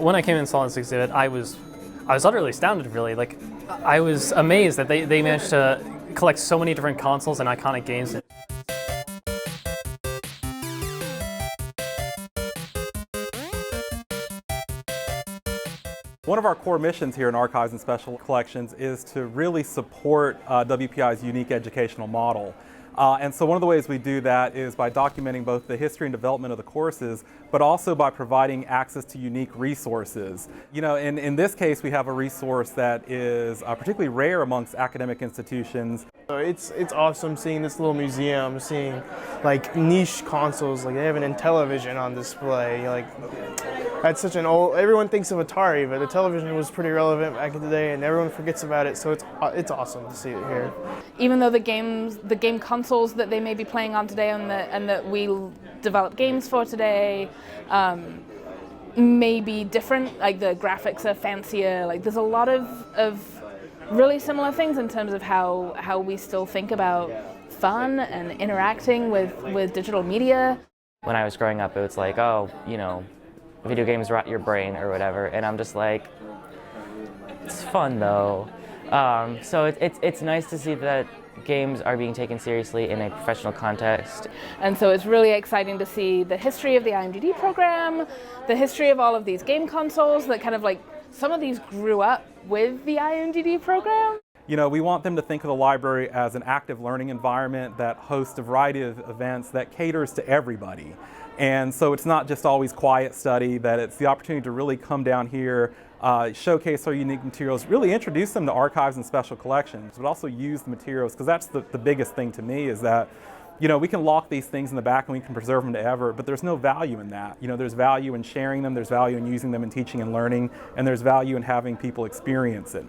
When I came and saw this exhibit, I was utterly astounded, really. Like, I was amazed that they managed to collect so many different consoles and iconic games. One of our core missions here in Archives and Special Collections is to really support WPI's unique educational model. And so one of the ways we do that is by documenting both the history and development of the courses, but also by providing access to unique resources. You know, in this case, we have a resource that is particularly rare amongst academic institutions. It's awesome seeing this little museum, seeing like niche consoles, like they have an Intellivision on display. Like, that's such an old, everyone thinks of Atari, but the television was pretty relevant back in the day and everyone forgets about it, so it's awesome to see it here. Even though the game consoles that they may be playing on today and that we develop games for today may be different, like the graphics are fancier, like there's a lot of really similar things in terms of how we still think about fun and interacting with digital media. When I was growing up, it was like, oh, you know, video games rot your brain or whatever, and I'm just like, it's fun though. So it's nice to see that games are being taken seriously in a professional context. And so it's really exciting to see the history of the IMDD program, the history of all of these game consoles that kind of like, some of these grew up with the IMDD program. You know, we want them to think of the library as an active learning environment that hosts a variety of events that caters to everybody. And so it's not just always quiet study, that it's the opportunity to really come down here, showcase our unique materials, really introduce them to archives and special collections, but also use the materials, because that's the biggest thing to me, is that, you know, we can lock these things in the back and we can preserve them to ever, but there's no value in that. You know, there's value in sharing them, there's value in using them in teaching and learning, and there's value in having people experience it.